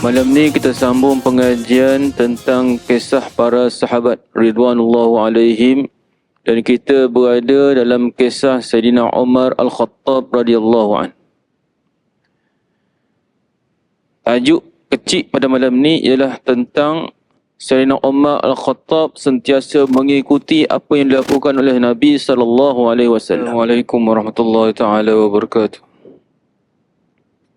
Malam ni kita sambung pengajian tentang kisah para sahabat Ridwanullahu alaihim, dan kita berada dalam kisah Sayyidina Umar Al-Khattab radhiyallahu an. Tajuk kecil pada malam ni ialah tentang Sayyidina Umar Al-Khattab sentiasa mengikuti apa yang dilakukan oleh Nabi sallallahu alaihi wasallam. Assalamualaikum warahmatullahi taala wabarakatuh.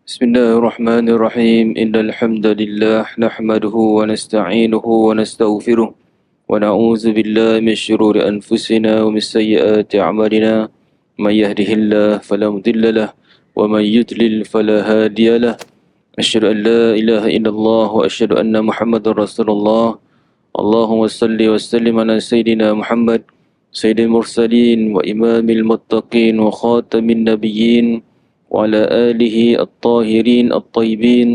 Bismillahirrahmanirrahim. Innal hamdalillah nahmaduhu wa nasta'inuhu wa nastaghfiruh wa na'udzu billahi min shururi anfusina wa min sayyiati a'malina. May yahdihillahu fala mudilla lahu wa may yudlil fala hadiya lahu. Asyhadu an la ilaha illallah wa asyhadu anna Muhammadar Rasulullah. Allahumma salli wa sallim ala sayyidina Muhammad sayyidil mursalin wa imamil muttaqin wa khatamin nabiyyin وعلى آله الطاهرين الطيبين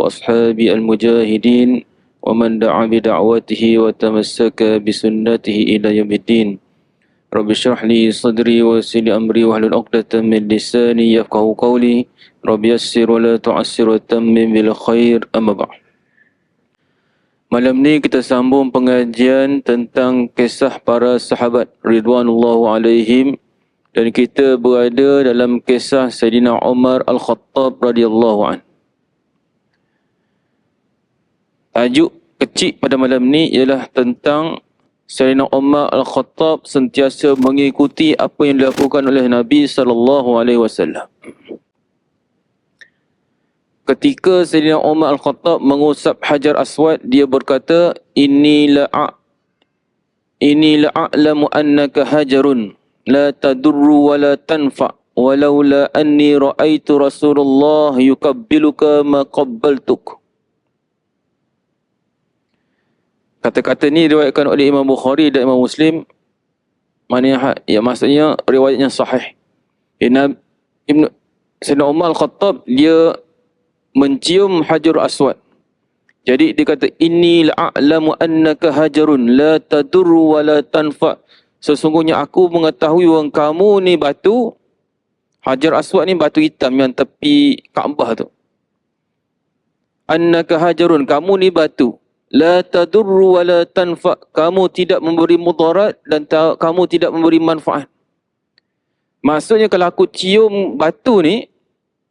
وأصحاب المجاهدين ومن دعا بدعوته وتمسك بسنته إلى يوم الدين. رب اشرح لي صدري ويسر لي أمري واحلل عقدة من لساني يفقهوا قولي. رب يسر ولا تعسر وتمم بالخير. أما بعد. Malam ni kita sambung pengajian tentang kisah para sahabat Ridwanullahu alaihim, dan kita berada dalam kisah Sayyidina Umar Al-Khattab radhiyallahu an. Tajuk kecil pada malam ni ialah tentang Sayyidina Umar Al-Khattab sentiasa mengikuti apa yang dilakukan oleh Nabi sallallahu alaihi wasallam. Ketika Sayyidina Umar Al-Khattab mengusap Hajar Aswad, dia berkata, Inni la'alamu annaka hajarun la tadurru wa la tanfa walaula anni ra'aitu Rasulullah yukabbiluka ma qabbaltuk. Kata-kata ni diriwayatkan oleh Imam Bukhari dan Imam Muslim. Maksudnya riwayatnya sahih. Sayyidina Umar Al-Khattab dia mencium Hajar Aswad. Jadi dia kata, Inni la'alamu annaka hajarun la tadurru wa la tanfa. Sesungguhnya aku mengetahui bahawa kamu ni batu, Hajar Aswad ni batu hitam yang tepi Kaabah tu. Annaka hajarun, kamu ni batu. La tadurru wa la tanfa, kamu tidak memberi mudarat dan kamu tidak memberi manfaat. Maksudnya kalau aku cium batu ni,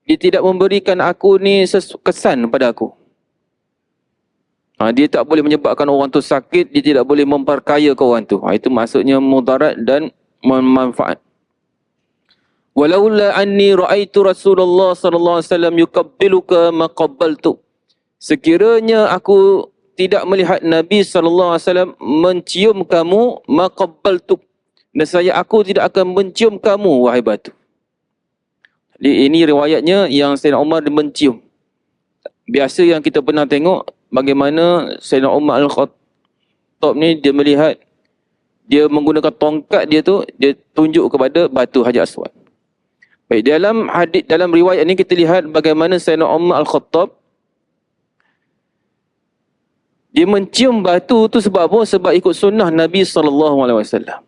dia tidak memberikan aku ni kesan pada aku. Dia tak boleh menyebabkan orang tu sakit, dia tidak boleh memperkayakan orang tu. Itu maksudnya mudarat dan manfaat. Walaula anni ra'aitu Rasulullah sallallahu alaihi wasallam yukabbiluka ma qabbaltu. Sekiranya aku tidak melihat Nabi sallallahu alaihi wasallam mencium kamu, ma qabbaltu, nescaya aku tidak akan mencium kamu, wahai batu. Jadi ini riwayatnya yang Sayyidina Umar mencium. Biasa yang kita pernah tengok bagaimana Sayyidina Umar Al-Khattab ni dia melihat, dia menggunakan tongkat dia tu, dia tunjuk kepada batu Hajar Aswad. Baik, dalam riwayat ni kita lihat bagaimana Sayyidina Umar Al-Khattab dia mencium batu tu sebab apa? Sebab ikut sunnah Nabi sallallahu alaihi wasallam.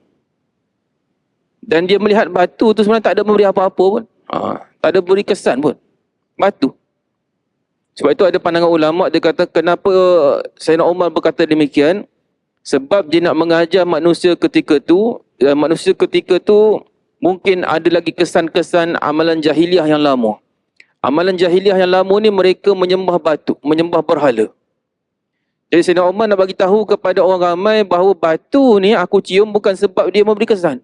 Dan dia melihat batu tu sebenarnya tak ada memberi apa-apa pun. Tak ada beri kesan pun. Batu. Sebab itu ada pandangan ulama, dia kata kenapa Sayyidina Umar berkata demikian? Sebab dia nak mengajar manusia ketika tu, dan manusia ketika tu mungkin ada lagi kesan-kesan amalan jahiliah yang lama. Amalan jahiliah yang lama ni mereka menyembah batu, menyembah berhala. Jadi Sayyidina Umar nak bagi tahu kepada orang ramai bahawa batu ni aku cium bukan sebab dia memberi kesan.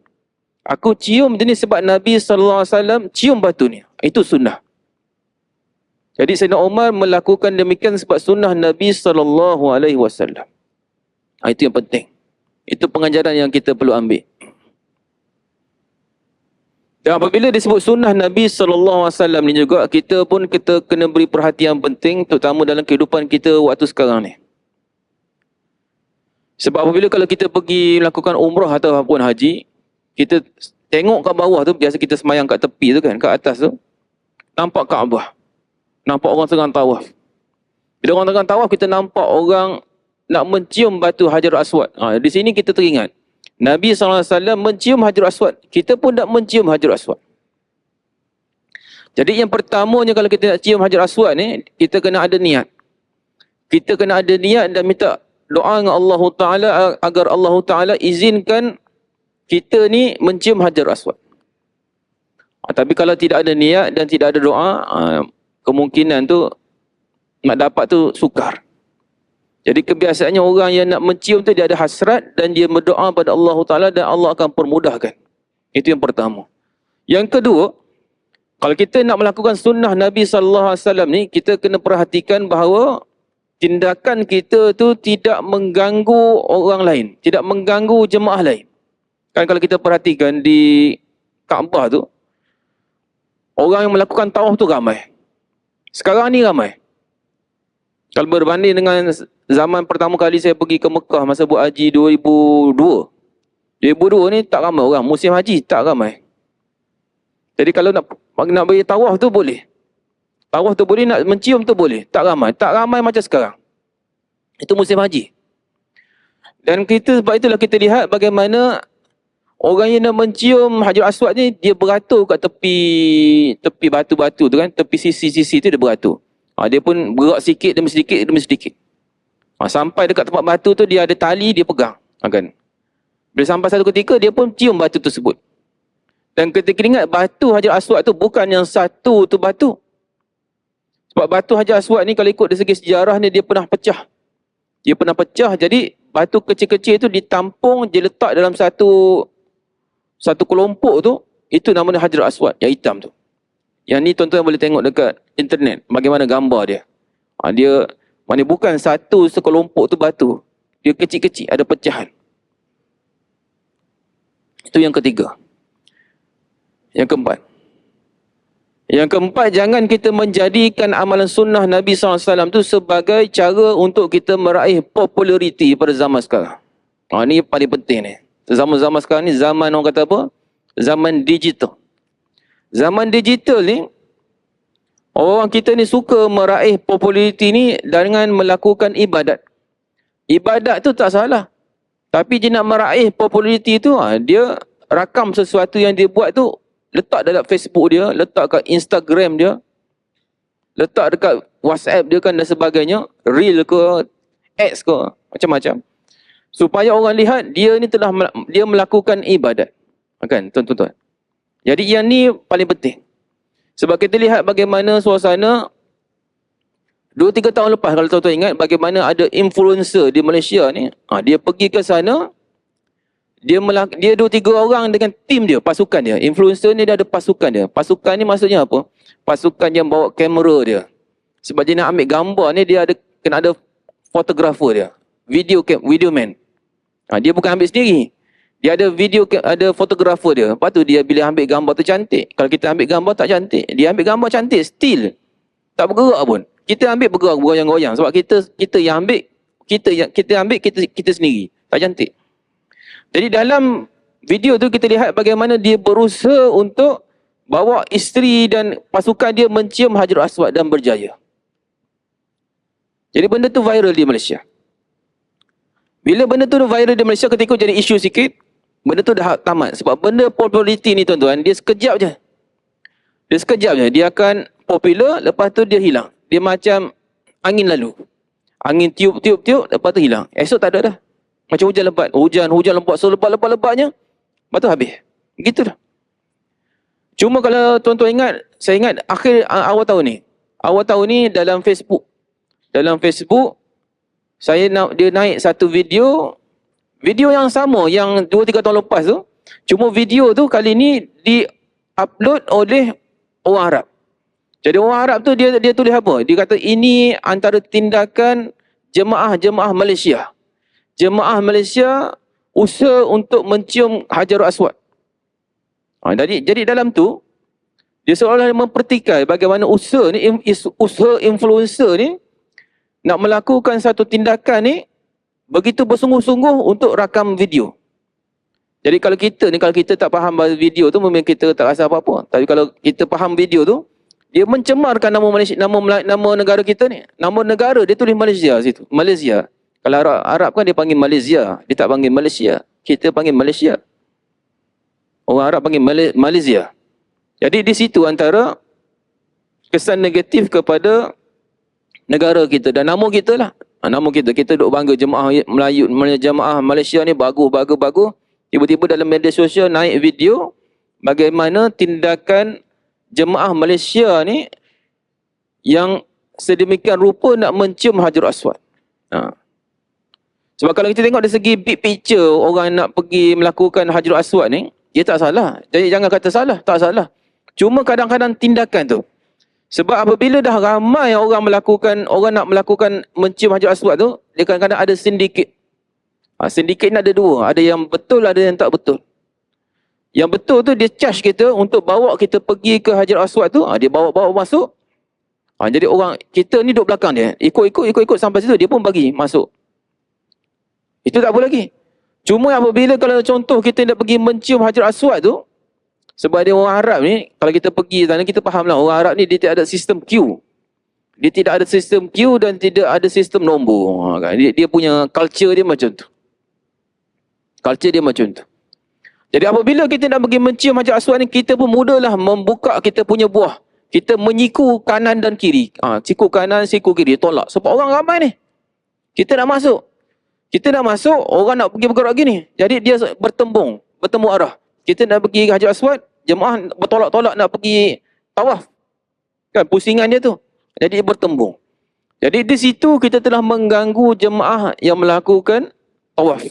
Aku cium dia ni sebab Nabi sallallahu alaihi wasallam cium batu ni. Itu sunnah. Jadi Sayyidina Umar melakukan demikian sebab sunnah Nabi sallallahu alaihi wasallam. Itu yang penting. Itu pengajaran yang kita perlu ambil. Dan apabila disebut sunnah Nabi sallallahu alaihi wasallam ni juga, kita kena beri perhatian penting, terutama dalam kehidupan kita waktu sekarang ni. Sebab apabila kalau kita pergi melakukan umrah ataupun haji, kita tengok kat bawah tu, biasa kita semayang kat tepi tu kan, kat atas tu, nampak Kaabah. Nampak orang tengah tawaf. Bila orang tengah tawaf, kita nampak orang nak mencium batu Hajar Aswad. Di sini kita teringat, Nabi SAW mencium Hajar Aswad. Kita pun nak mencium Hajar Aswad. Jadi yang pertamanya kalau kita nak cium Hajar Aswad ni, kita kena ada niat. kita kena ada niat dan minta doa dengan Allah Ta'ala agar Allah Ta'ala izinkan kita ni mencium Hajar Aswad. Tapi kalau tidak ada niat dan tidak ada doa, kemungkinan tu nak dapat tu sukar. Jadi kebiasaannya orang yang nak mencium tu dia ada hasrat dan dia berdoa pada Allah Ta'ala dan Allah akan permudahkan. Itu yang pertama. Yang kedua, kalau kita nak melakukan sunnah Nabi SAW ni, kita kena perhatikan bahawa tindakan kita tu tidak mengganggu orang lain, tidak mengganggu jemaah lain. Kan kalau kita perhatikan di Kaabah tu, orang yang melakukan tawaf tu ramai. Sekarang ni ramai. Kalau berbanding dengan zaman pertama kali saya pergi ke Mekah masa buat haji 2002. 2002 ni tak ramai orang. Musim haji tak ramai. Jadi kalau nak bagi tawaf tu boleh. Tawaf tu boleh, nak mencium tu boleh. Tak ramai. Tak ramai macam sekarang. Itu musim haji. Dan kita, sebab itulah kita lihat bagaimana orang yang nak mencium Hajar Aswad ni, dia beratur kat tepi batu-batu tu kan. Tepi sisi-sisi tu dia beratur. Dia pun bergerak sikit demi sedikit. Sampai dekat tempat batu tu dia ada tali, dia pegang. Kan? Bila sampai satu ketika dia pun cium batu tersebut. Dan kita ingat batu Hajar Aswad tu bukan yang satu tu batu. Sebab batu Hajar Aswad ni kalau ikut dari segi sejarah ni dia pernah pecah. Dia pernah pecah, jadi batu kecil-kecil tu ditampung, dia letak dalam satu kelompok tu. Itu namanya Hajar Aswad, yang hitam tu. Yang ni tuan-tuan boleh tengok dekat internet bagaimana gambar dia. Dia mana bukan satu sekelompok tu batu. Dia kecil-kecil, ada pecahan. Itu yang ketiga. Yang keempat, jangan kita menjadikan amalan sunnah Nabi SAW tu sebagai cara untuk kita meraih populariti pada zaman sekarang. Ini paling penting ni. Zaman-zaman sekarang ni zaman orang kata apa? Zaman digital. Zaman digital ni, orang kita ni suka meraih populariti ni dengan melakukan ibadat. Ibadat tu tak salah. Tapi dia nak meraih populariti tu, dia rakam sesuatu yang dia buat tu, letak dalam Facebook dia, letak kat Instagram dia, letak dekat WhatsApp dia kan dan sebagainya, Reel ke, X ke, macam-macam. Supaya orang lihat dia ni dia melakukan ibadat. Kan, tuan-tuan. Jadi yang ni paling penting. Sebab kita lihat bagaimana suasana 2-3 tahun lepas, kalau tuan-tuan ingat bagaimana ada influencer di Malaysia ni, dia pergi ke sana, dia 2-3 orang dengan tim dia, pasukan dia. Influencer ni dia ada pasukan dia. Pasukan ni maksudnya apa? Pasukan yang bawa kamera dia. Sebab dia nak ambil gambar ni, dia kena ada fotografer dia. Video man. Dia bukan ambil sendiri. Dia ada fotografer dia. Lepas tu dia bila ambil gambar tu cantik. Kalau kita ambil gambar tak cantik. Dia ambil gambar cantik, still. Tak bergerak pun. Kita ambil bergerak, bergoyang-goyang. Sebab kita yang ambil, kita sendiri. Tak cantik. Jadi dalam video tu kita lihat bagaimana dia berusaha untuk bawa isteri dan pasukan dia mencium Hajar Aswad dan berjaya. Jadi benda tu viral di Malaysia. Bila benda tu viral di Malaysia, ketika jadi isu sikit, benda tu dah tamat. Sebab benda populariti ni tuan-tuan, dia sekejap je. Dia akan popular, lepas tu dia hilang. Dia macam angin lalu. Angin tiup, lepas tu hilang. Esok tak ada dah. Macam hujan lebat. Hujan lebat, selebat-lebat-lebatnya, lepas tu habis. Gitu dah. Cuma kalau tuan-tuan ingat, saya ingat awal tahun ni dalam Facebook, dia naik satu video yang sama yang 2-3 tahun lepas tu. Cuma video tu kali ni di-upload oleh orang Arab. Jadi orang Arab tu dia tulis apa? Dia kata ini antara tindakan jemaah Malaysia. Jemaah Malaysia usaha untuk mencium Hajar Aswad. Jadi dalam tu dia seolah-olah mempertikai bagaimana usaha influencer ni nak melakukan satu tindakan ni begitu bersungguh-sungguh untuk rakam video. Jadi kalau kita tak faham video tu, memang kita tak rasa apa-apa. Tapi kalau kita faham video tu, dia mencemarkan nama Malaysia, nama negara kita ni. Nama negara dia tulis Malaysia situ. Malaysia. Kalau Arab kan dia panggil Malaysia, dia tak panggil Malaysia. Kita panggil Malaysia. Orang Arab panggil Malaysia. Jadi di situ antara kesan negatif kepada negara kita dan nama kita lah. Namun kita duk bangga jemaah Melayu, jemaah Malaysia ni bagus. Tiba-tiba dalam media sosial naik video bagaimana tindakan jemaah Malaysia ni yang sedemikian rupa nak mencium Hajarul Aswad. Sebab kalau kita tengok dari segi big picture orang nak pergi melakukan Hajarul Aswad ni, dia tak salah. Jadi jangan kata salah, tak salah. Cuma kadang-kadang tindakan tu. Sebab apabila dah ramai orang nak melakukan mencium Hajarul Aswad tu, dia kadang-kadang ada sindiket. Sindiket ni ada dua. Ada yang betul, ada yang tak betul. Yang betul tu dia charge kita untuk bawa kita pergi ke Hajarul Aswad tu. Dia bawa masuk. Jadi orang kita ni duduk belakang dia. Ikut sampai situ dia pun bagi masuk. Itu tak apa lagi. Cuma apabila kalau contoh kita nak pergi mencium Hajarul Aswad tu, sebab dia orang Arab ni, kalau kita pergi sana kita fahamlah orang Arab ni dia tidak ada sistem queue. Dia tidak ada sistem queue dan tidak ada sistem nombor. Dia punya culture dia macam tu. Jadi apabila kita nak pergi mencium Hajarul Aswad ni, kita pun mudahlah membuka kita punya buah. Kita menyiku kanan dan kiri. Siku kanan, siku kiri. Tolak. Sebab orang ramai ni. Kita nak masuk, orang nak pergi bergerak gini. Jadi dia bertembung arah. Kita nak pergi ke Hajarul Aswad, jemaah bertolak-tolak nak pergi tawaf. Kan pusingan dia tu. Jadi dia bertembung. Jadi di situ kita telah mengganggu jemaah yang melakukan tawaf.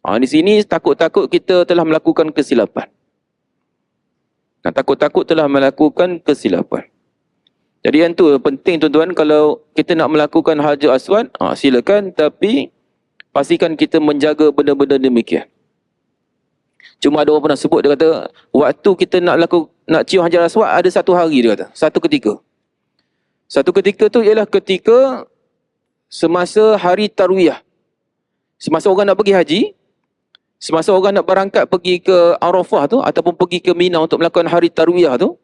Di sini takut-takut kita telah melakukan kesilapan. Takut-takut telah melakukan kesilapan. Jadi yang tu penting tuan-tuan, kalau kita nak melakukan Hajarul Aswad, silakan, tapi pastikan kita menjaga benda-benda demikian. Cuma ada orang pernah sebut, dia kata, waktu kita nak cium Hajarul Aswad ada satu hari, dia kata. Satu ketika. Satu ketika tu ialah ketika semasa hari Tarwiyah. Semasa orang nak pergi haji, semasa orang nak berangkat pergi ke Arafah tu, ataupun pergi ke Mina untuk melakukan hari Tarwiyah tu,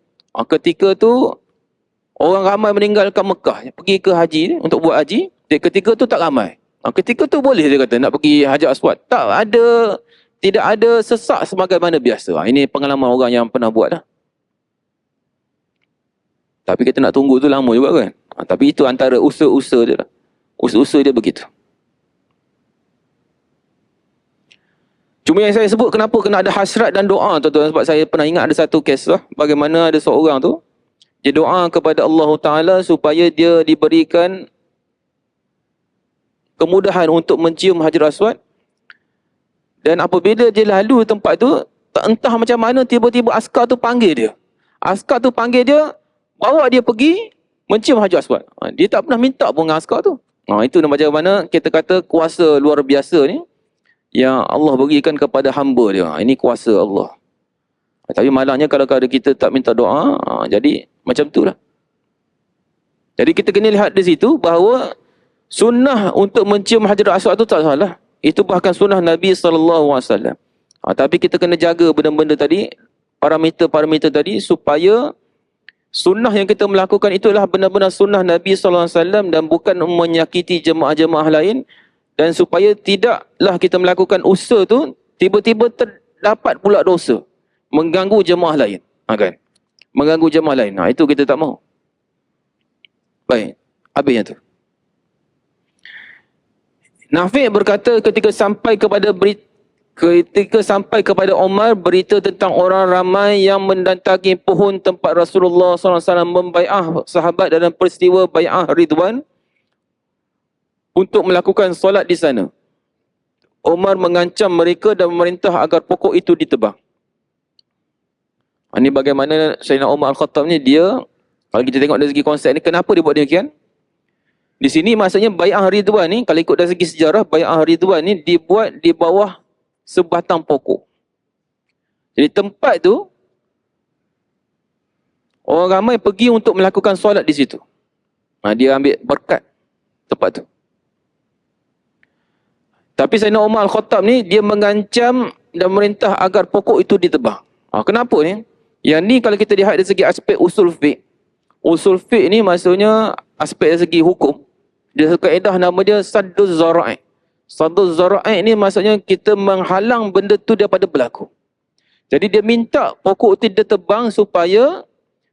ketika tu, orang ramai meninggalkan Mekah, pergi ke haji ni, untuk buat haji. Ketika tu tak ramai. Ketika tu boleh, dia kata, nak pergi Hajarul Aswad. Tidak ada sesak sebagaimana biasa. Ini pengalaman orang yang pernah buat dah. Tapi kita nak tunggu tu lama juga kan. Tapi itu antara usaha-usaha dia lah. Usaha-usaha dia begitu. Cuma yang saya sebut kenapa kena ada hasrat dan doa tuan-tuan. Sebab saya pernah ingat ada satu kes lah. Bagaimana ada seorang tu, dia doa kepada Allah Ta'ala supaya dia diberikan kemudahan untuk mencium Hajarul Aswad. Dan apabila dia lalu tempat tu, tak entah macam mana tiba-tiba askar tu panggil dia. Bawa dia pergi mencium Hajarul Aswad. Dia tak pernah minta pun dengan askar tu. Itu macam mana kita kata kuasa luar biasa ni yang Allah berikan kepada hamba dia. Ini kuasa Allah. Tapi malangnya kalau kita tak minta doa, jadi macam tu lah. Jadi kita kena lihat di situ bahawa sunnah untuk mencium Hajarul Aswad tu tak salah. Itu bahkan sunnah Nabi SAW. Tapi kita kena jaga benda-benda tadi, parameter-parameter tadi, supaya sunnah yang kita melakukan itulah benar-benar sunnah Nabi SAW dan bukan menyakiti jemaah-jemaah lain, dan supaya tidaklah kita melakukan usaha tu, tiba-tiba terdapat pula dosa, mengganggu jemaah lain. Kan? Mengganggu jemaah lain. Itu kita tak mahu. Baik, habisnya tu. Nafi' berkata ketika sampai kepada Umar berita tentang orang ramai yang mendatangi pohon tempat Rasulullah SAW membai'ah sahabat dalam peristiwa bai'ah Ridwan untuk melakukan solat di sana. Umar mengancam mereka dan memerintah agar pokok itu ditebang. Ini bagaimana Sayyidina Umar Al-Khattab ni, dia, kalau kita tengok dari segi konsep ni, kenapa dia buat demikian? Di sini maksudnya bai'ah Ridwan ni, kalau ikut dari segi sejarah, bai'ah Ridwan ni dibuat di bawah sebatang pokok. Jadi tempat tu, orang ramai pergi untuk melakukan solat di situ. Dia ambil berkat tempat tu. Tapi Sayyidina Umar Al-Khattab ni, dia mengancam dan merintah agar pokok itu ditebang. Kenapa ni? Yang ni kalau kita lihat dari segi aspek usul fiqh. Usul fiqh ni maksudnya aspek dari segi hukum. Dia kaedah nama dia Sadduz Zara'i. Sadduz Zara'i ni maksudnya kita menghalang benda tu daripada berlaku. Jadi dia minta pokok tu ditebang supaya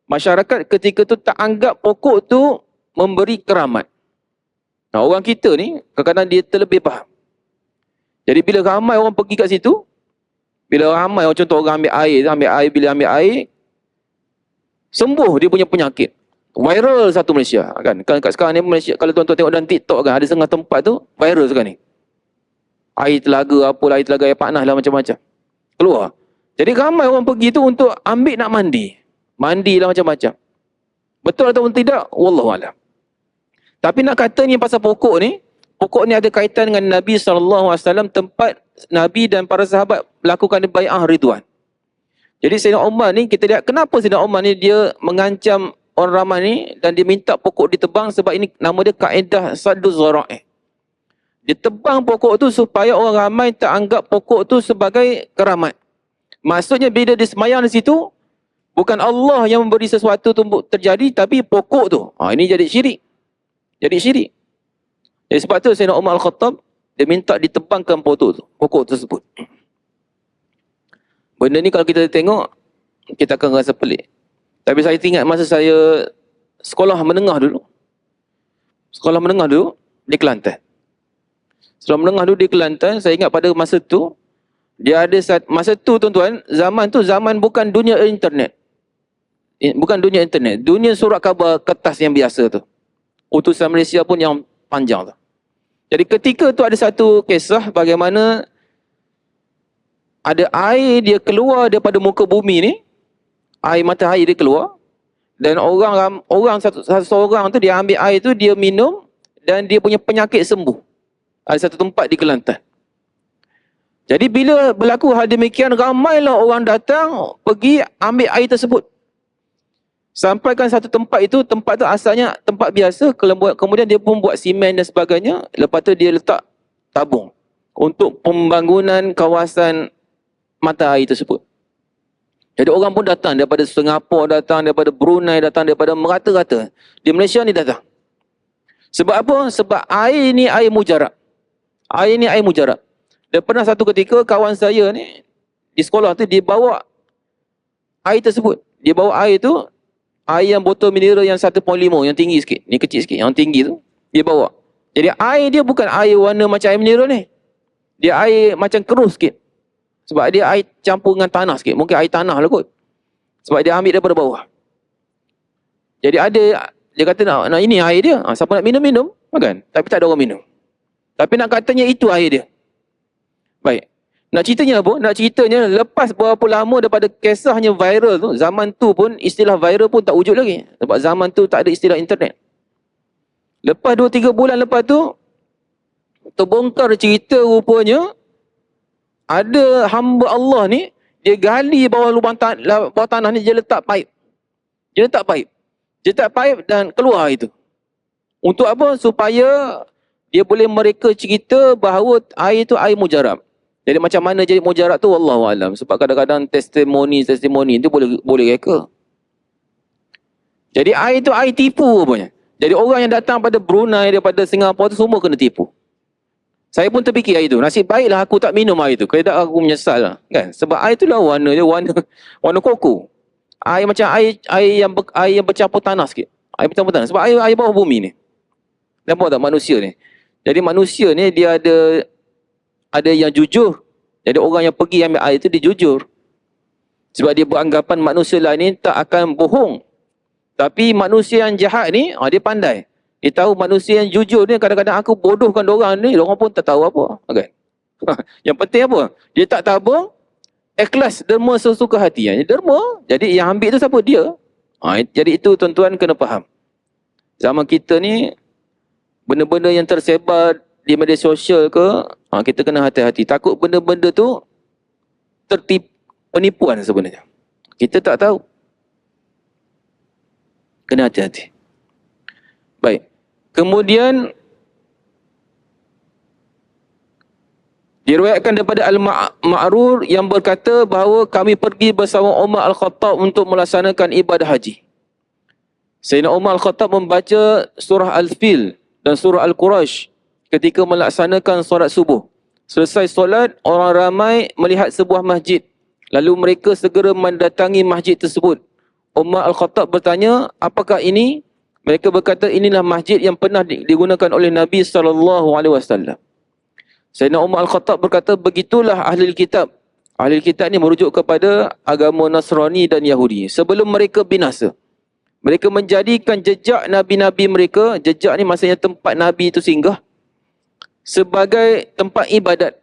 masyarakat ketika tu tak anggap pokok tu memberi keramat. Nah, orang kita ni kadang-kadang dia terlebih faham. Jadi bila ramai orang pergi kat situ, bila ramai orang, contoh orang ambil air, bila ambil air, sembuh dia punya penyakit. Viral satu Malaysia kan. Kan kat sekarang ni Malaysia, kalau tuan-tuan tengok dalam TikTok kan, ada setengah tempat tu viral sekarang ni. Air telaga, apalah air telaga, air panas lah, macam-macam keluar. Jadi ramai orang pergi tu untuk ambil nak mandi. Mandilah macam-macam. Betul ataupun tidak, wallahualam. Tapi nak kata ni pasal pokok ni ada kaitan dengan Nabi SAW, tempat Nabi dan para sahabat melakukan bai'ah ridwan. Jadi Sayyidina Umar ni, kita lihat kenapa Sayyidina Umar ni dia mengancam orang ramai ni dan dia minta pokok ditebang, sebab ini nama dia kaedah Sadduz Zara'i. Dia tebang pokok tu supaya orang ramai tak anggap pokok tu sebagai keramat. Maksudnya bila dia semayang di situ, bukan Allah yang memberi sesuatu tu terjadi, tapi pokok tu. Ini jadi syirik. Jadi syirik. Jadi sebab tu Sayyidina Umar Al-Khattab, dia minta ditebangkan pokok tersebut. Benda ni kalau kita tengok, kita akan rasa pelik. Tapi saya ingat masa saya sekolah menengah dulu. Di Kelantan. Sekolah menengah dulu di Kelantan, saya ingat pada masa tu, dia ada masa tu tuan-tuan, zaman bukan dunia internet. Bukan dunia internet, dunia surat khabar kertas yang biasa tu. Utusan Malaysia pun yang panjang tu. Jadi ketika tu ada satu kisah bagaimana ada air dia keluar daripada muka bumi ni, air matahari dia keluar, dan orang satu orang tu dia ambil air tu, dia minum dan dia punya penyakit sembuh. Ada satu tempat di Kelantan. Jadi bila berlaku hal demikian, ramailah orang datang pergi ambil air tersebut. Sampaikan satu tempat itu, tempat tu asalnya tempat biasa, kemudian dia pun buat simen dan sebagainya, lepas tu dia letak tabung untuk pembangunan kawasan mata air tersebut. Jadi orang pun datang daripada Singapura, datang daripada Brunei, datang daripada merata-rata. Di Malaysia ni datang. Sebab apa? Sebab air ni air mujarab. Air ni air mujarab. Dan pernah satu ketika kawan saya ni di sekolah tu, dia bawa air tersebut. Dia bawa air tu, air yang botol mineral yang 1.5, yang tinggi sikit. Ni kecil sikit, yang tinggi tu dia bawa. Jadi air dia bukan air warna macam air mineral ni. Dia air macam keruh sikit. Sebab dia air campur dengan tanah sikit. Mungkin air tanah lah kot. Sebab dia ambil daripada bawah. Jadi ada, dia kata nak ini air dia. Siapa nak minum-minum, kan? Tapi tak ada orang minum. Tapi nak katanya itu air dia. Baik. Nak ceritanya apa? Nak ceritanya lepas berapa lama daripada kisahnya viral tu, zaman tu pun istilah viral pun tak wujud lagi. Sebab zaman tu tak ada istilah internet. Lepas 2-3 bulan lepas tu, terbongkar cerita rupanya, ada hamba Allah ni, dia gali bawah lubang bawah tanah ni, dia letak paip. Dia letak paip dan keluar itu. Untuk apa? Supaya dia boleh mereka cerita bahawa air itu air mujarab. Jadi macam mana jadi mujarab tu, wallahualam. Sebab kadang-kadang testimoni itu boleh reka. Jadi air itu air tipu rupanya. Jadi orang yang datang pada Brunei, daripada Singapura tu semua kena tipu. Saya pun terfikir air itu. Nasib baiklah aku tak minum air itu. Kalau tak aku menyesal lah. Kan? Sebab air tu lah warna dia warna koko. Air macam air yang bercampur tanah sikit. Air bercampur tanah. Sebab air bawah bumi ni. Nampak tak manusia ni? Jadi manusia ni dia ada yang jujur. Jadi orang yang pergi ambil air itu dia jujur. Sebab dia beranggapan manusia lain ni tak akan bohong. Tapi manusia yang jahat ni, dia pandai. Dia tahu manusia yang jujur ni, kadang-kadang aku bodohkan diorang ni, diorang pun tak tahu apa. Okay. Yang penting apa? Dia tak tabung, ikhlas, derma sesuka hati. Derma, jadi yang ambil tu siapa? Dia. Jadi itu tuan-tuan kena faham. Zaman kita ni, benda-benda yang tersebar di media sosial ke, kita kena hati-hati. Takut benda-benda tu penipuan sebenarnya. Kita tak tahu. Kena hati-hati. Baik. Kemudian diriwayatkan daripada Al-Ma'rur yang berkata bahawa kami pergi bersama Umar Al-Khattab untuk melaksanakan ibadah haji. Sayyidina Umar Al-Khattab membaca surah Al-Fil dan surah Al-Quraisy ketika melaksanakan solat subuh. Selesai solat, orang ramai melihat sebuah masjid. Lalu mereka segera mendatangi masjid tersebut. Umar Al-Khattab bertanya, apakah ini? Mereka berkata, inilah masjid yang pernah digunakan oleh Nabi SAW. Sayyidina Umar Al-Khattab berkata, begitulah ahli kitab. Ahli kitab ni merujuk kepada agama Nasrani dan Yahudi. Sebelum mereka binasa, mereka menjadikan jejak Nabi-Nabi mereka, jejak ni maksudnya tempat Nabi itu singgah, sebagai tempat ibadat.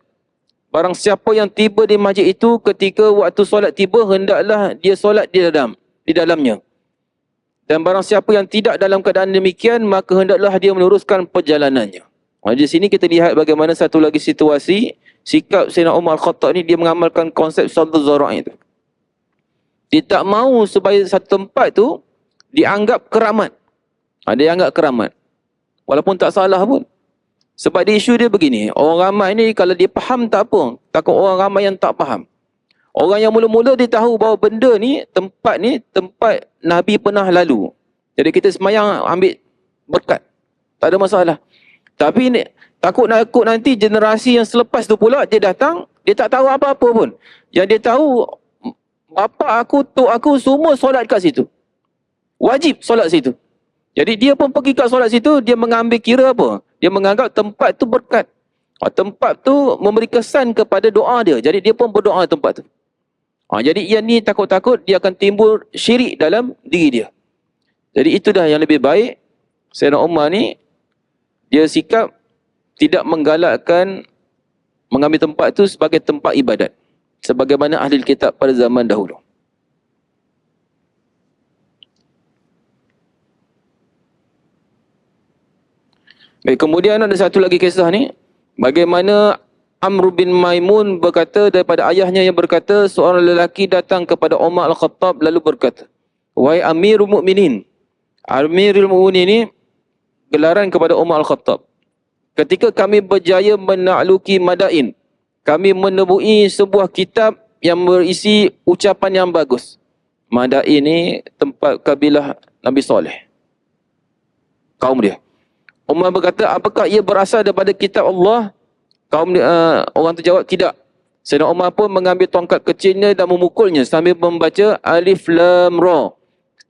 Barang siapa yang tiba di masjid itu ketika waktu solat tiba, hendaklah dia solat di dalamnya. Dan barang siapa yang tidak dalam keadaan demikian, maka hendaklah dia meneruskan perjalanannya. Di sini kita lihat bagaimana satu lagi situasi, sikap Sayyidina Umar Al-Khattab ni, dia mengamalkan konsep Saddu Zara'i itu. Dia tak mahu supaya satu tempat tu dianggap keramat. Dia anggap keramat. Walaupun tak salah pun. Sebab dia isu dia begini, orang ramai ni kalau dia faham tak apa, takut orang ramai yang tak faham. Orang yang mula-mula dia tahu bahawa benda ni, tempat Nabi pernah lalu. Jadi kita semayang ambil berkat. Tak ada masalah. Tapi ni, takut nanti generasi yang selepas tu pula dia datang, dia tak tahu apa-apa pun. Yang dia tahu, bapa aku, tok aku semua solat kat situ. Wajib solat situ. Jadi dia pun pergi kat solat situ, dia mengambil kira apa? Dia menganggap tempat tu berkat. Tempat tu memberi kesan kepada doa dia. Jadi dia pun berdoa tempat tu. Jadi yang ni takut-takut dia akan timbul syirik dalam diri dia. Jadi itu dah yang lebih baik. Sayyidina Umar ni, dia sikap tidak menggalakkan mengambil tempat itu sebagai tempat ibadat. Sebagaimana ahli kitab pada zaman dahulu. Baik, kemudian ada satu lagi kisah ni. Bagaimana Amr bin Maimun berkata daripada ayahnya yang berkata, seorang lelaki datang kepada Umar Al-Khattab lalu berkata, wahai Amirul Mukminin. Amirul Mukminin ini gelaran kepada Umar Al-Khattab. Ketika kami berjaya menakluki Madain, kami menemui sebuah kitab yang berisi ucapan yang bagus. Madain ini tempat kabilah Nabi Saleh, kaum dia. Umar berkata, apakah ia berasal daripada kitab Allah? Orang tu jawab, tidak. Sayyidina Umar pun mengambil tongkat kecilnya dan memukulnya sambil membaca Alif Lam Ra.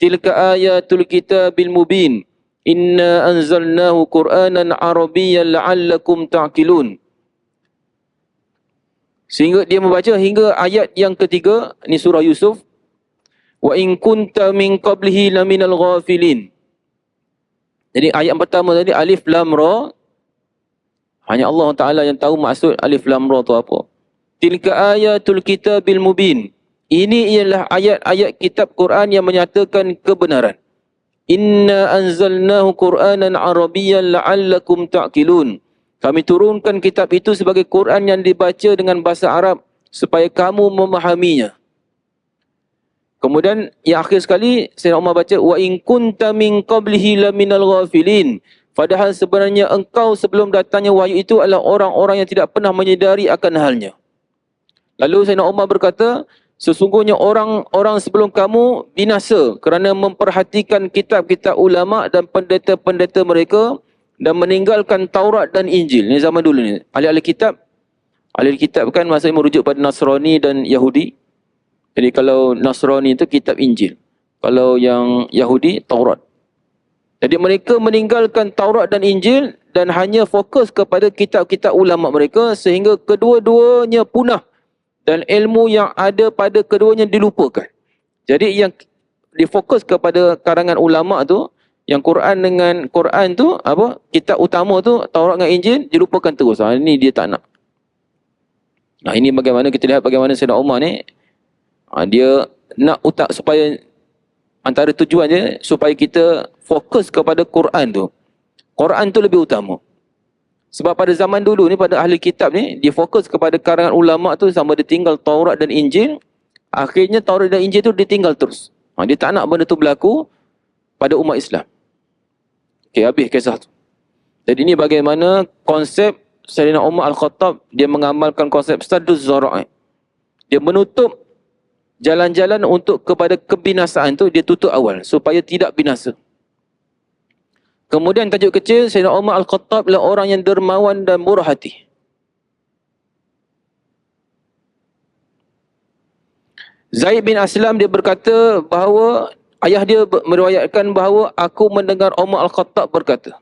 Tilka ayatul kitabil mubin. Inna anzalnahu Qur'anan Arabiyyan la'allakum ta'qilun. Sehingga dia membaca hingga ayat yang ketiga, ini surah Yusuf. Wa in kunta min qablihi laminal ghafilin. Jadi ayat pertama tadi Alif Lam Ra, hanya Allah Ta'ala yang tahu maksud Alif Lam Ra tu apa. Tilka ayatul kitabil mubin. Ini ialah ayat-ayat kitab Quran yang menyatakan kebenaran. Inna anzalnahu Qur'anan Arabiyyan la'allakum ta'qilun. Kami turunkan kitab itu sebagai Quran yang dibaca dengan bahasa Arab supaya kamu memahaminya. Kemudian yang akhir sekali Sayyidina Umar baca wa in kunta min qablihi laminal ghafilin. Padahal sebenarnya engkau sebelum datangnya wahyu itu adalah orang-orang yang tidak pernah menyedari akan halnya. Lalu Sayyidina Umar berkata, sesungguhnya orang-orang sebelum kamu binasa kerana memperhatikan kitab-kitab ulama dan pendeta-pendeta mereka dan meninggalkan Taurat dan Injil. Ini zaman dulu ni. Ahli-ahli kitab kan maksudnya merujuk pada Nasrani dan Yahudi. Jadi kalau Nasrani itu kitab Injil. Kalau yang Yahudi, Taurat. Jadi mereka meninggalkan Taurat dan Injil dan hanya fokus kepada kitab-kitab ulama mereka sehingga kedua-duanya punah dan ilmu yang ada pada keduanya dilupakan. Jadi yang difokus kepada karangan ulama tu, yang Quran dengan Quran tu, apa? Kitab utama tu, Taurat dengan Injil, dilupakan terus. Ini dia tak nak. Ini bagaimana kita lihat bagaimana Sayyidina Umar ni, dia nak supaya antara tujuannya supaya kita fokus kepada Quran tu. Quran tu lebih utama. Sebab pada zaman dulu ni, pada ahli kitab ni, dia fokus kepada karangan ulama tu sama dia tinggal Taurat dan Injil. Akhirnya Taurat dan Injil tu ditinggal terus. Dia tak nak benda tu berlaku pada umat Islam. Okey, habis kisah tu. Jadi ini bagaimana konsep Sayyidina Umar Al-Khattab, dia mengamalkan konsep Saddu Zara'i. Dia menutup jalan-jalan untuk kepada kebinasaan tu, dia tutup awal supaya tidak binasa. Kemudian tajuk kecil, Sayyidina Umar Al-Khattab adalah orang yang dermawan dan murah hati. Zaid bin Aslam dia berkata bahawa ayah dia meriwayatkan bahawa aku mendengar Umar Al-Khattab berkata.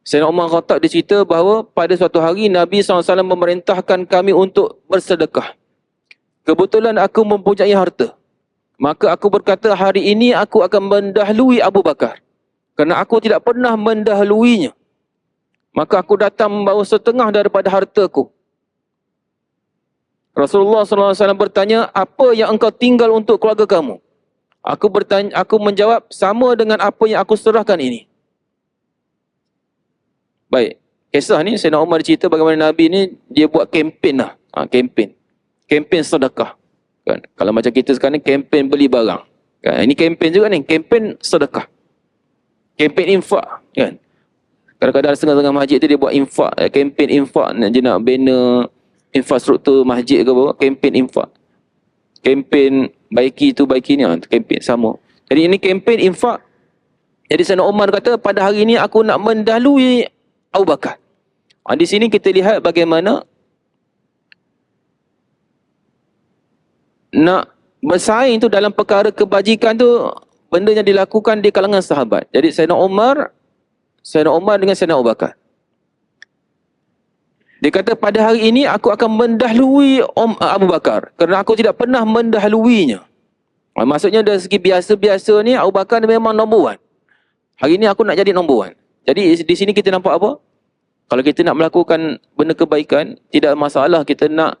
Sayyidina Umar Al-Khattab dia cerita bahawa pada suatu hari Nabi SAW memerintahkan kami untuk bersedekah. Kebetulan aku mempunyai harta. Maka aku berkata, hari ini aku akan mendahului Abu Bakar. Kerana aku tidak pernah mendahuluinya. Maka aku datang membawa setengah daripada hartaku. Rasulullah SAW bertanya, apa yang engkau tinggal untuk keluarga kamu? Aku menjawab, sama dengan apa yang aku serahkan ini. Baik, kisah ni Sayyidina Umar cerita bagaimana Nabi ni dia buat kempen lah. Kempen sedekah. Kan? Kalau macam kita sekarang ni kempen beli barang. Kan? Ini kempen juga ni, kempen sedekah. Kempen infak. Kan? Kadang-kadang setengah-setengah masjid tu dia buat infak, kempen infak, dia nak bina infrastruktur masjid ke apa, kempen infak. Kempen baiki tu baiki ni, kempen sama. Jadi ini kempen infak. Jadi Sayyidina Umar kata, pada hari ini aku nak mendahului Abu Bakar. Di sini kita lihat bagaimana nak bersaing tu dalam perkara kebajikan tu benda yang dilakukan di kalangan sahabat. Jadi Sayyidina Umar dengan Sayyidina Abu Bakar. Dia kata pada hari ini aku akan mendahului Abu Bakar kerana aku tidak pernah mendahuluinya. Maksudnya dari segi biasa-biasa ni Abu Bakar memang nombor one. Hari ini aku nak jadi nombor one. Jadi di sini kita nampak apa? Kalau kita nak melakukan benda kebaikan, tidak masalah kita nak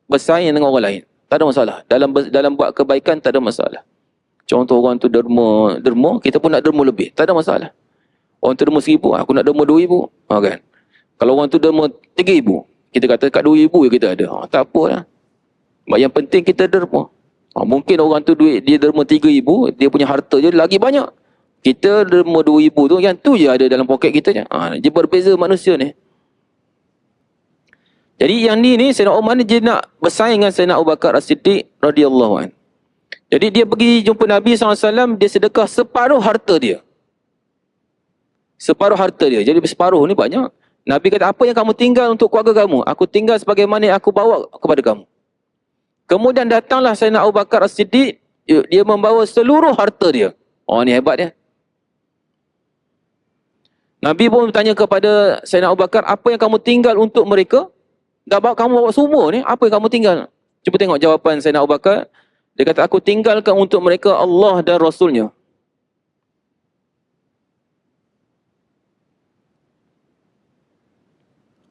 bersaing dengan orang lain. Tak ada masalah. Dalam buat kebaikan tak ada masalah. Contoh orang tu derma, kita pun nak derma lebih. Tak ada masalah. Orang tu derma 1,000, aku nak derma 2,000. Kan? Kalau orang tu derma 3,000, kita kata kat 2,000 je kita ada. Tak apalah. Yang penting kita derma. Mungkin orang tu duit dia derma 3,000, dia punya harta je lagi banyak. Kita derma 2,000 tu, yang tu je ada dalam poket kita je. Dia berbeza manusia ni. Jadi yang ni Sayyidina Umar ni dia nak bersaing dengan Sayyidina Abu Bakar As-Siddiq radhiyallahu anhu. Jadi dia pergi jumpa Nabi SAW, dia sedekah separuh harta dia. Separuh harta dia. Jadi separuh ni banyak. Nabi kata, apa yang kamu tinggal untuk keluarga kamu? Aku tinggal sebagaimana yang aku bawa kepada kamu. Kemudian datanglah Sayyidina Abu Bakar As-Siddiq, dia membawa seluruh harta dia. Ni hebat dia. Nabi pun bertanya kepada Sayyidina Abu Bakar, apa yang kamu tinggal untuk mereka? Kamu bawa semua ni, apa yang kamu tinggal? Cuba tengok jawapan Sayyidina Abu Bakar. Dia kata, aku tinggalkan untuk mereka Allah dan Rasulnya.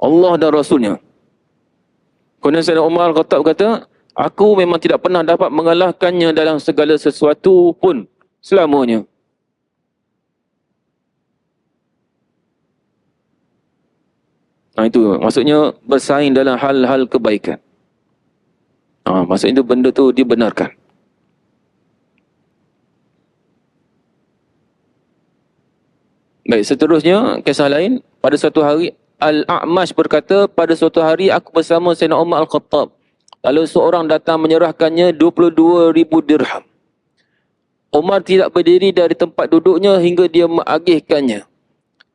Allah dan Rasulnya. Kemudian Sayyidina Umar Al-Khattab kata, aku memang tidak pernah dapat mengalahkannya dalam segala sesuatu pun selamanya. Itu maksudnya bersaing dalam hal-hal kebaikan. Maksudnya itu benda tu dibenarkan. Baik, seterusnya kisah lain. Pada suatu hari Al-A'mash berkata, pada suatu hari aku bersama Sayyidina Umar Al-Khattab. Lalu seorang datang menyerahkannya 22,000 dirham. Umar tidak berdiri dari tempat duduknya hingga dia mengagihkannya.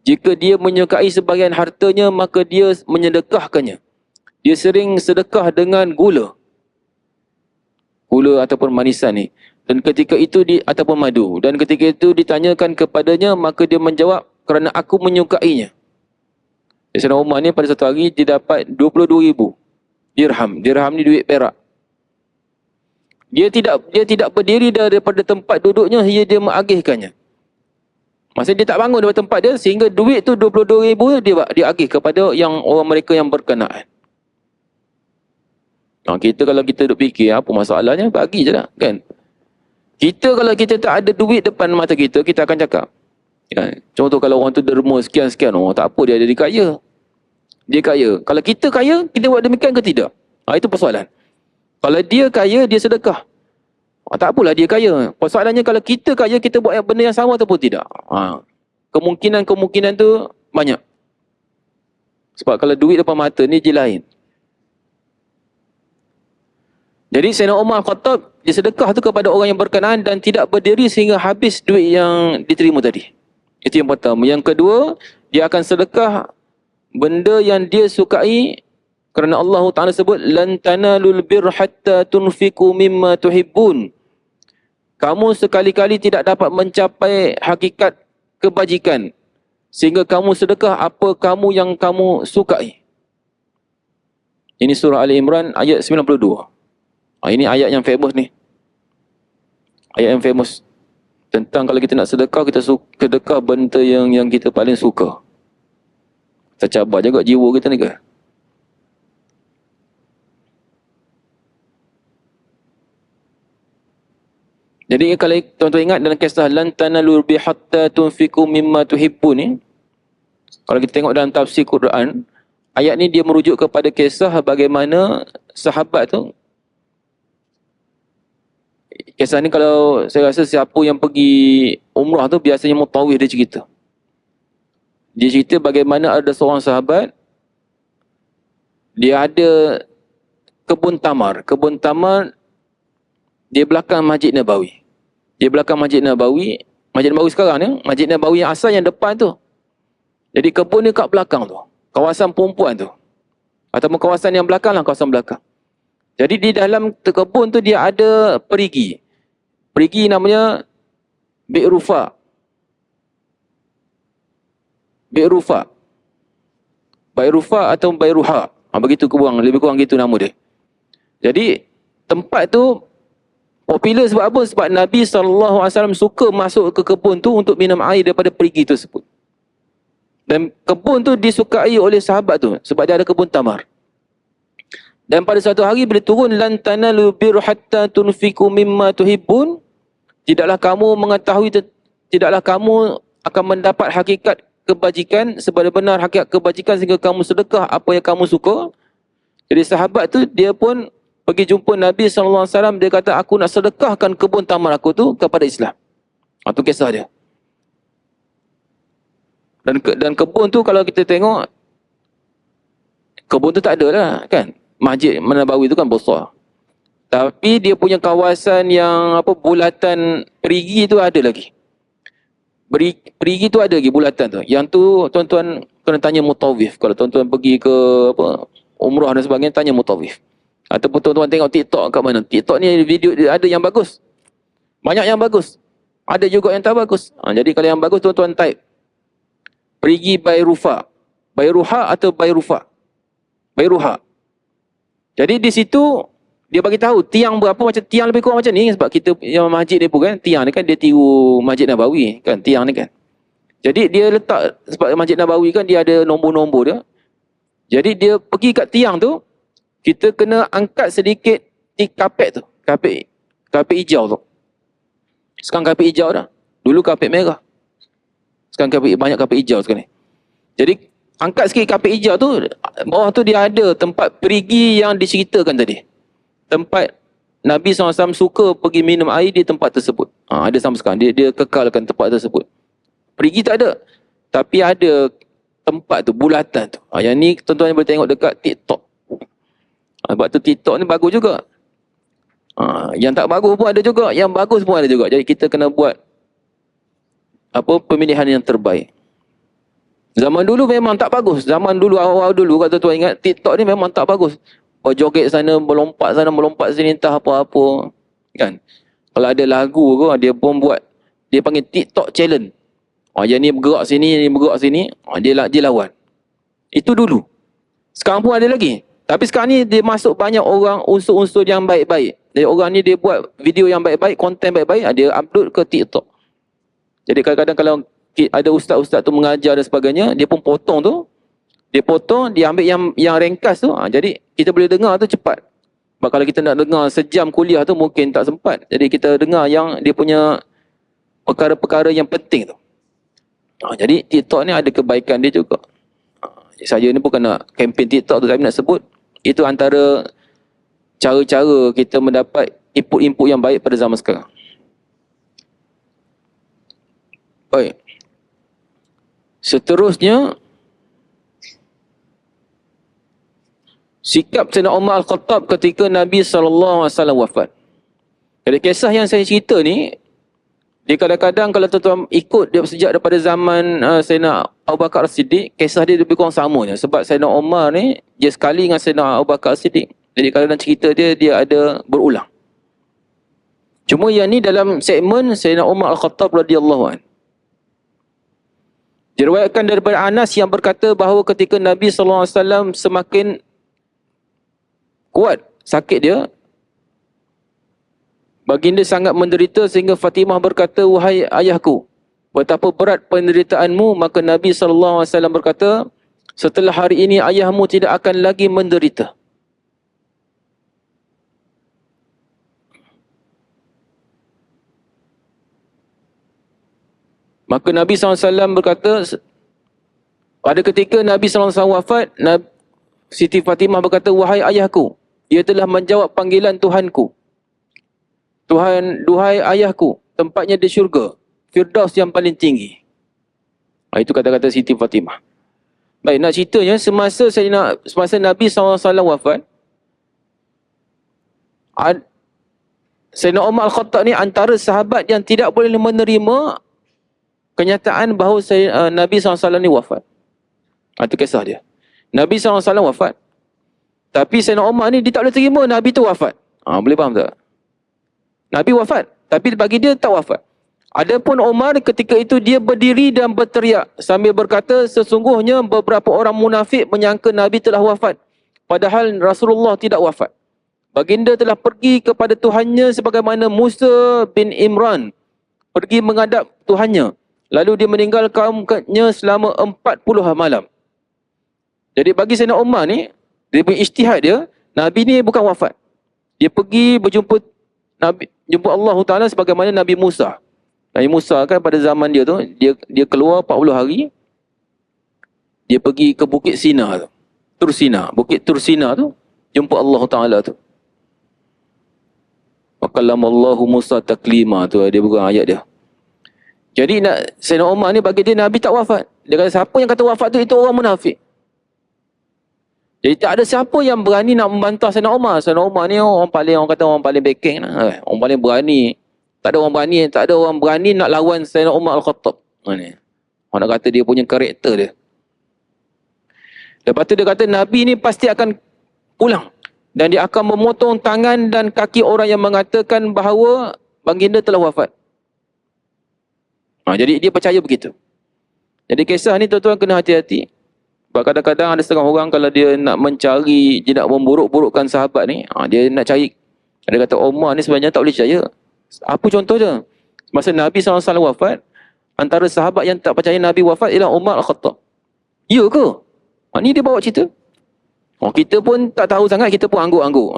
Jika dia menyukai sebahagian hartanya, maka dia menyedekahkannya. Dia sering sedekah dengan gula. Gula ataupun manisan ni. Dan ketika itu ataupun madu. Dan ketika itu ditanyakan kepadanya, maka dia menjawab, kerana aku menyukainya. Sayyidina Umar ni pada satu hari dia dapat 22,000 dirham. Dirham ni duit perak. Dia tidak berdiri daripada tempat duduknya hingga dia mengagihkannya. Maksudnya dia tak bangun daripada tempat dia sehingga duit tu 22,000 dia agih kepada orang mereka yang berkenaan. Kita kalau kita duk fikir apa masalahnya, bagi je lah kan. Kita kalau kita tak ada duit depan mata kita, kita akan cakap. Kan? Contoh kalau orang tu derma sekian-sekian, tak apa dia jadi kaya. Dia kaya. Kalau kita kaya, kita buat demikian ke tidak? Itu persoalan. Kalau dia kaya, dia sedekah. Tak apalah dia kaya. Persoalannya kalau kita kaya, kita buat benda yang sama ataupun tidak. Kemungkinan tu banyak. Sebab kalau duit depan mata ni je lain. Jadi Sayyidina Umar Al-Khattab, dia sedekah tu kepada orang yang berkenaan dan tidak berdiri sehingga habis duit yang diterima tadi. Itu yang pertama. Yang kedua, dia akan sedekah benda yang dia sukai kerana Allah Ta'ala sebut lan tanalul birra hatta tunfiqu mimma tuhibbun. kamu sekali-kali tidak dapat mencapai hakikat kebajikan sehingga kamu sedekah apa kamu yang kamu sukai. Ini surah Ali Imran ayat 92. Ini ayat yang famous ni. Ayat yang famous tentang kalau kita nak sedekah, kita sedekah benda yang kita paling suka. Tercabar juga jiwa kita ni ke? Jadi kalau tuan-tuan ingat dalam kisah lan tanalul bi hatta tunfiqu mimma tuhibbun ni, kalau kita tengok dalam tafsir Quran, ayat ni dia merujuk kepada kisah bagaimana sahabat tu. Kisah ni kalau saya rasa siapa yang pergi umrah tu biasanya mutawif dia cerita. Dia cerita bagaimana ada seorang sahabat, dia ada kebun tamar. Kebun tamar di belakang Masjid Nabawi. Di belakang Masjid Nabawi sekarang ni, Masjid Nabawi yang asal yang depan tu. Jadi kebun ni kat belakang tu. Kawasan perempuan tu. Ataupun kawasan yang belakang lah, kawasan belakang. Jadi di dalam kebun tu dia ada perigi. Perigi namanya Bi'rufa. Bi'rufa. Bi'rufa atau Bi'ruha. Begitu kurang, lebih kurang gitu nama dia. Jadi tempat tu popular sebab apa? Sebab Nabi SAW suka masuk ke kebun tu untuk minum air daripada perigi tersebut. Dan kebun tu disukai oleh sahabat tu sebab dia ada kebun tamar. Dan pada satu hari bila turun lan tanalu birra hatta tunfiqu mimma tuhibbun, tidaklah kamu akan mendapat hakikat kebajikan sebenar-benar hakikat kebajikan sehingga kamu sedekah apa yang kamu suka. Jadi sahabat tu dia pun pergi jumpa Nabi SAW, dia kata aku nak sedekahkan kebun tamar aku tu kepada Islam. Itu kisah dia. Dan kebun tu kalau kita tengok, kebun tu tak ada lah kan. Masjid Nabawi tu kan besar. Tapi dia punya kawasan yang bulatan perigi tu ada lagi. Perigi tu ada lagi bulatan tu. Yang tu tuan-tuan kena tanya mutawif. Kalau tuan-tuan pergi ke umrah dan sebagainya, tanya mutawif. Ataupun tuan-tuan tengok TikTok kat mana. TikTok ni video ada yang bagus. Banyak yang bagus. Ada juga yang tak bagus. Jadi kalau yang bagus tuan-tuan type perigi Bi'rufa. Bi'ruha atau Bi'rufa. Bi'ruha. Jadi di situ dia bagi tahu tiang berapa, macam tiang lebih kurang macam ni sebab kita yang masjid dia pun kan tiang ni kan dia tiru Masjid Nabawi kan tiang ni kan. Jadi dia letak sebab Masjid Nabawi kan dia ada nombor-nombor dia. Jadi dia pergi kat tiang tu, kita kena angkat sedikit di kapet tu. Kapet hijau tu. Sekarang kapet hijau dah. Dulu kapet merah. Sekarang banyak kapet hijau sekarang ni. Jadi angkat sikit kapet hijau tu, bawah tu dia ada tempat perigi yang diceritakan tadi. Tempat Nabi SAW suka pergi minum air di tempat tersebut. Ada sampai sekarang. Dia kekalkan tempat tersebut. Perigi tak ada. Tapi ada tempat tu, bulatan tu. Yang ni tuan-tuan boleh tengok dekat TikTok. Sebab tu TikTok ni bagus juga. Yang tak bagus pun ada juga. Yang bagus pun ada juga. Jadi kita kena buat pemilihan yang terbaik. Zaman dulu memang tak bagus. Zaman dulu, awal-awal dulu, kalau tuan-tuan ingat, TikTok ni memang tak bagus. Joget sana, melompat sini, entah apa-apa. Kan? Kalau ada lagu ke, dia pun buat, dia panggil TikTok challenge. Yang ni bergerak sini, dia lawan. Itu dulu. Sekarang pun ada lagi. Tapi sekarang ni dia masuk banyak orang, unsur-unsur yang baik-baik. Jadi orang ni dia buat video yang baik-baik, konten baik-baik, dia upload ke TikTok. Jadi kadang-kadang kalau ada ustaz-ustaz tu mengajar dan sebagainya, dia pun potong tu. Dia potong, dia ambil yang ringkas tu. Jadi kita boleh dengar tu cepat. Sebab kalau kita nak dengar sejam kuliah tu mungkin tak sempat. Jadi kita dengar yang dia punya perkara-perkara yang penting tu. Jadi TikTok ni ada kebaikan dia juga. Saya ni bukan nak kempen TikTok tu, tapi nak sebut itu antara cara-cara kita mendapat input-input yang baik pada zaman sekarang. Baik. Seterusnya, sikap Sayyidina Umar Al-Khattab ketika Nabi SAW wafat. Jadi kisah yang saya cerita ni, dia kadang-kadang kalau tuan-tuan ikut dia sejak daripada zaman Sayyidina Abu Bakar As-Siddiq, kisah dia lebih kurang sama je. Sebab Sayyidina Umar ni, dia sekali dengan Sayyidina Abu Bakar As-Siddiq. Jadi kadang-kadang cerita dia ada berulang. Cuma yang ni dalam segmen Sayyidina Umar Al-Khattab radhiyallahu anhu. Diriwayatkan daripada Anas yang berkata bahawa ketika Nabi SAW semakin kuat sakit dia, baginda sangat menderita sehingga Fatimah berkata, "Wahai ayahku, betapa berat penderitaanmu." Maka Nabi SAW berkata, "Setelah hari ini ayahmu tidak akan lagi menderita." Maka Nabi SAW berkata, pada ketika Nabi SAW wafat, Siti Fatimah berkata, "Wahai ayahku, dia telah menjawab panggilan Tuhanku. Duhai ayahku, tempatnya di syurga, Firdaus yang paling tinggi." Itu kata-kata Siti Fatimah. Baik, nak ceritanya, semasa Nabi SAW wafat, Sayyidina Umar Al-Khattab ni antara sahabat yang tidak boleh menerima kenyataan bahawa Nabi SAW ni wafat. Itu kisah dia. Nabi SAW wafat. Tapi Sayyidina Umar ni dia tak boleh terima Nabi tu wafat. Boleh faham tak? Nabi wafat, tapi bagi dia tak wafat. Adapun Umar ketika itu dia berdiri dan berteriak sambil berkata, "Sesungguhnya beberapa orang munafik menyangka Nabi telah wafat, padahal Rasulullah tidak wafat. Baginda telah pergi kepada Tuhannya sebagaimana Musa bin Imran pergi menghadap Tuhannya. Lalu dia meninggal kaumnya selama 40 malam." Jadi bagi Sayyidina Umar ni, dia punya ijtihad dia, Nabi ni bukan wafat. Dia pergi berjumpa jumpa Allah Ta'ala sebagaimana Nabi Musa. Nabi Musa kan pada zaman dia tu, dia keluar 40 hari, dia pergi ke Bukit Sina tu. Bukit Tursina tu, jumpa Allah Ta'ala tu. Wakallamallahu Musa taklima tu, dia bukan ayat dia. Jadi Sayyidina Umar ni bagi dia Nabi tak wafat. Dia kata siapa yang kata wafat tu, itu orang munafik. Jadi tak ada siapa yang berani nak membantah Sayyidina Umar. Sayyidina Umar ni orang paling backing lah. Orang paling berani. Tak ada orang berani nak lawan Sayyidina Umar Al-Khattab. Orang nak kata dia punya karakter dia. Lepas tu dia kata Nabi ni pasti akan pulang. Dan dia akan memotong tangan dan kaki orang yang mengatakan bahawa baginda telah wafat. Jadi dia percaya begitu. Jadi kisah ni tuan-tuan kena hati-hati. Sebab kadang-kadang ada setengah orang kalau dia nak mencari, dia nak memburuk-burukkan sahabat ni, dia nak cari. Dia kata Umar ni sebenarnya tak boleh percaya. Apa contoh je? Masa Nabi SAW wafat, antara sahabat yang tak percaya Nabi wafat ialah Umar Al-Khattab. Ya ke? Ni dia bawa cerita. Kita pun tak tahu sangat, kita pun angguk-angguk.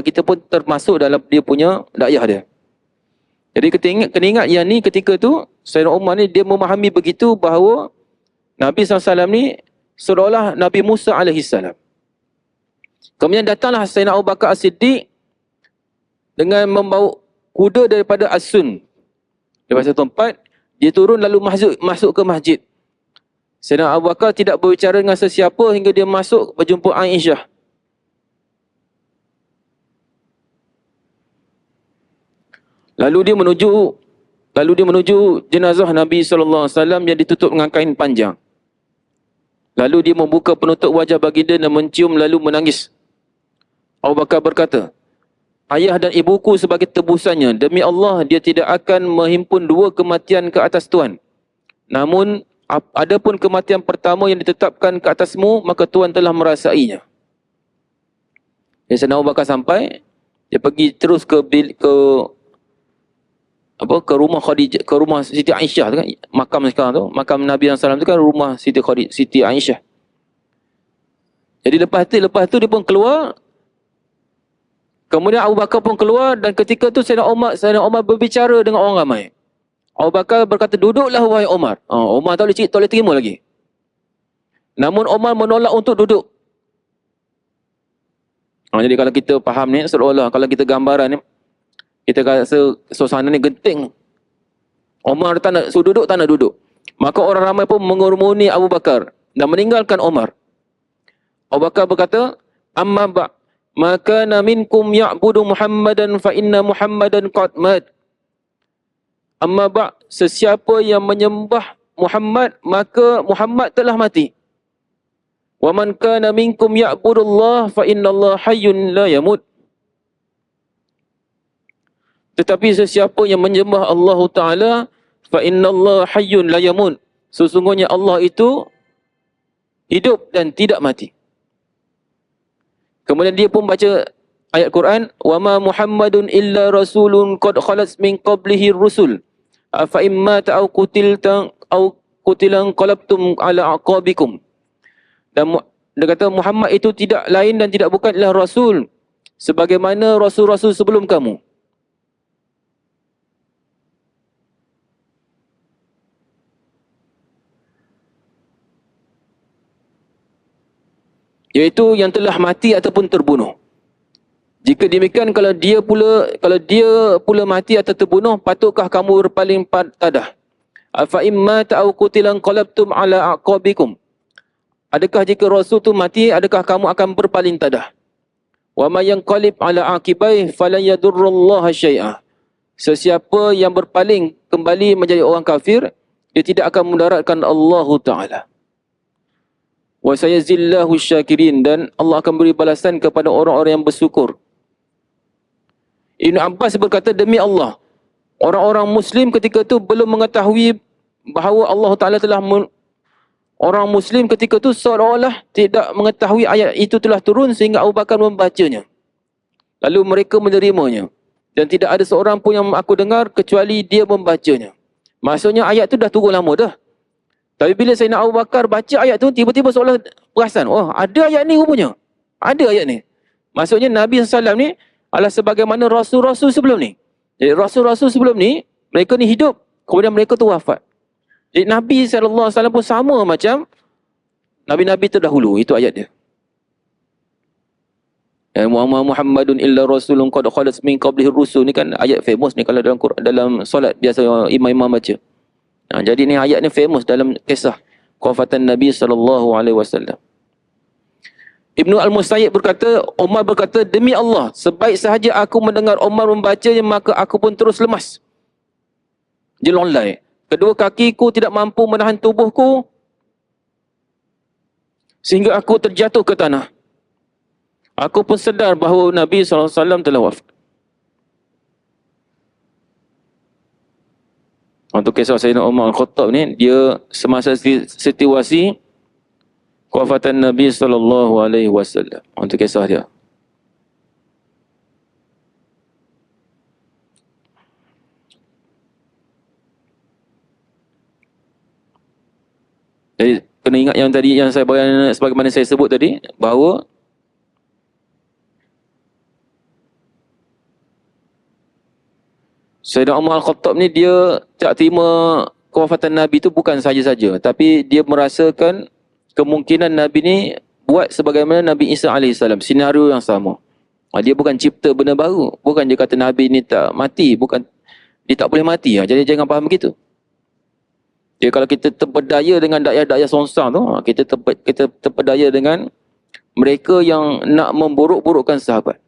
Kita pun termasuk dalam dia punya dakwah dia. Jadi kena ingat yang ni ketika tu, Sayyidina Umar ni dia memahami begitu bahawa Nabi SAW ni seolah Nabi Musa AS. Kemudian datanglah Sayyidina Abu Bakar As-Siddiq dengan membawa kuda daripada As-Sun. Daripada satu tempat, dia turun lalu masuk ke masjid. Sayyidina Abu Bakar tidak berbicara dengan sesiapa hingga dia masuk berjumpa Aisyah. Lalu dia menuju jenazah Nabi SAW yang ditutup dengan kain panjang. Lalu dia membuka penutup wajah baginda dan mencium lalu menangis. Abu Bakar berkata, "Ayah dan ibuku sebagai tebusannya, demi Allah dia tidak akan menghimpun dua kematian ke atas Tuhan. Namun adapun kematian pertama yang ditetapkan ke atasmu, maka Tuhan telah merasainya." Sayyidina Abu Bakar sampai, dia pergi terus ke rumah Khadijah, ke rumah Siti Aisyah tu kan, makam sekarang tu, makam Nabi SAW tu kan rumah Siti Aisyah. Jadi lepas tu dia pun keluar. Kemudian Abu Bakar pun keluar dan ketika tu Sayyidina Umar berbicara dengan orang ramai. Abu Bakar berkata, "Duduklah wahai Umar." Umar tak boleh terima lagi. Namun Umar menolak untuk duduk. Jadi kalau kita faham ni, seolah-olah kalau kita gambaran ni, kita rasa suasana ni genting. Umar tak nak suruh duduk, tak nak duduk. Maka orang ramai pun mengurumuni Abu Bakar dan meninggalkan Umar. Abu Bakar berkata, "Amma ba' maka minkum ya'budu Muhammadan fa inna Muhammadan qad mat." Amma ba', sesiapa yang menyembah Muhammad, maka Muhammad telah mati. Wa man kana minkum ya'budullah fa innallaha hayyun la yamut. Tetapi sesiapa yang menyembah Allah Ta'ala, fa innallaha hayyun la yamut. Sesungguhnya Allah itu hidup dan tidak mati. Kemudian dia pun baca ayat Quran, wa ma Muhammadun illa rasulun qad khalat min qablihi rusul. Afa imma ta'au qutilan qalabtum ala aqabikum. Dan dia kata Muhammad itu tidak lain dan tidak bukan ialah rasul sebagaimana rasul-rasul sebelum kamu. Iaitu yang telah mati ataupun terbunuh. Jika demikian, kalau dia pula mati atau terbunuh, patutkah kamu berpaling tadah? Afa imma ta'au qutilan qalabtum ala aqabikum. Adakah jika Rasul tu mati, adakah kamu akan berpaling tadah? Wa may yanqalib ala aqibai falan yadurrullaha syai'a. Sesiapa yang berpaling kembali menjadi orang kafir, dia tidak akan mudaratkan Allah Ta'ala. Wa sayazillahu syakirin, dan Allah akan beri balasan kepada orang-orang yang bersyukur. Ibn Abbas berkata, demi Allah, orang-orang Muslim ketika itu belum mengetahui bahawa Allah Ta'ala telah orang Muslim ketika itu seolah-olah tidak mengetahui ayat itu telah turun sehingga Abu Bakar membacanya. Lalu mereka menerimanya. Dan tidak ada seorang pun yang aku dengar kecuali dia membacanya. Maksudnya ayat itu dah turun lama dah. Tapi bila Sayyidina Abu Bakar baca ayat itu, tiba-tiba seolah perasan, oh ada ayat ni rupanya. Ada ayat ni. Maksudnya Nabi SAW ni adalah sebagaimana Rasul-Rasul sebelum ni. Jadi Rasul-Rasul sebelum ni, mereka ni hidup. Kemudian mereka tu wafat. Jadi Nabi SAW pun sama macam Nabi-Nabi terdahulu. Itu ayat dia. Muhammadun illa rasulun qad khalat min qablihi rusul. Ni kan ayat famous ni kalau dalam Quran, dalam solat biasa imam-imam baca. Jadi ni ayat ni famous dalam kisah wafatan Nabi SAW. Ibnu Al-Musayyib berkata, Umar berkata, demi Allah, sebaik sahaja aku mendengar Umar membacanya, maka aku pun terus lemas. Jelonlai. Kedua kakiku tidak mampu menahan tubuhku sehingga aku terjatuh ke tanah. Aku pun sedar bahawa Nabi SAW telah wafat. Untuk kisah Sayyidina Umar Al-Khattab ni, dia semasa situasi kewafatan Nabi SAW. Untuk kisah dia. Jadi kena ingat yang tadi, yang saya sebagaimana saya sebut tadi, bahawa Sayyidina Umar Al-Khattab ni dia tak terima kewafatan Nabi tu bukan saja-saja, tapi dia merasakan kemungkinan Nabi ni buat sebagaimana Nabi Isa AS, senario yang sama. Dia bukan cipta benda baru, bukan dia kata Nabi ni tak mati, bukan dia tak boleh mati. Jadi jangan faham begitu. Jadi kalau kita terpedaya dengan daya-daya songsang tu, kita terpedaya dengan mereka yang nak memburuk-burukkan sahabat.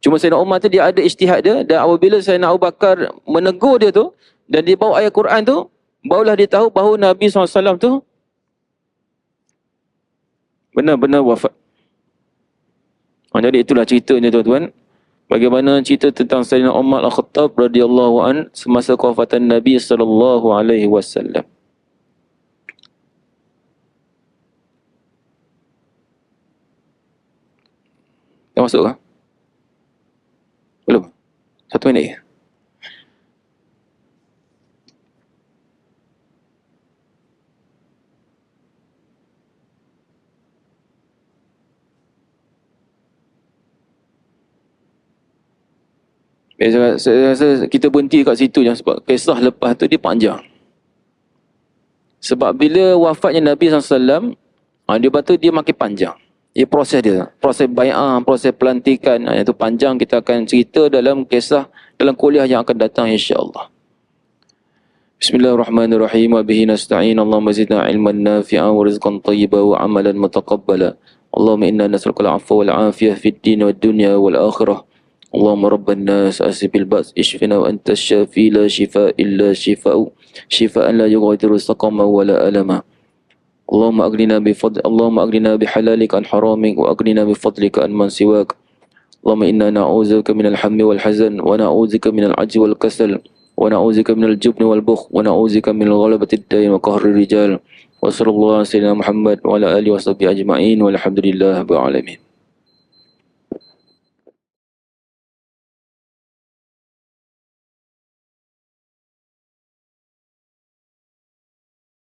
Cuma Sayyidina Umar tu dia ada ijtihad dia, dan apabila Sayyidina Abu Bakar menegur dia tu dan dia bawa ayat Quran tu, barulah dia tahu bahawa Nabi SAW tu benar-benar wafat. Jadi itulah ceritanya tuan-tuan. Bagaimana cerita tentang Sayyidina Umar Al-Khattab radhiyallahu an semasa kewafatan Nabi SAW. Dah masuk kah? Belum? 1 minit. Saya rasa kita berhenti kat situ je sebab kisah lepas tu dia panjang. Sebab bila wafatnya Nabi SAW, dia kata dia makin panjang. Proses dia, proses bai'ah, proses pelantikan, itu panjang. Kita akan cerita dalam kisah, dalam kuliah yang akan datang insya-Allah. Bismillahirrahmanirrahim. Wa bihi nasta'in. Allahumma zidna ilman nafi'an wa rizqan thayyiban wa amalan mutaqabbala. Allahumma inna nas'aluka al-'afwa wal 'afiyah fid din wad dunya wal akhirah. Allahumma rabban nas asbil ba's ishfina wa anta syafi la shifa illa shifa'u shifaan la yughadiru saqama wa la alama. Allahumma aghnina bi halalika an haramik wa aghnina bi fadlika an man siwak. اللهم إنا نعوذ بك من الهم والحزن ونعوذ بك من العجز والكسل ونعوذ بك من الجبن والبخل ونعوذ بك من غلبة الدين وقهر الرجال وصلى الله على سيدنا محمد وعلى آله وصحبه أجمعين والحمد لله رب العالمين.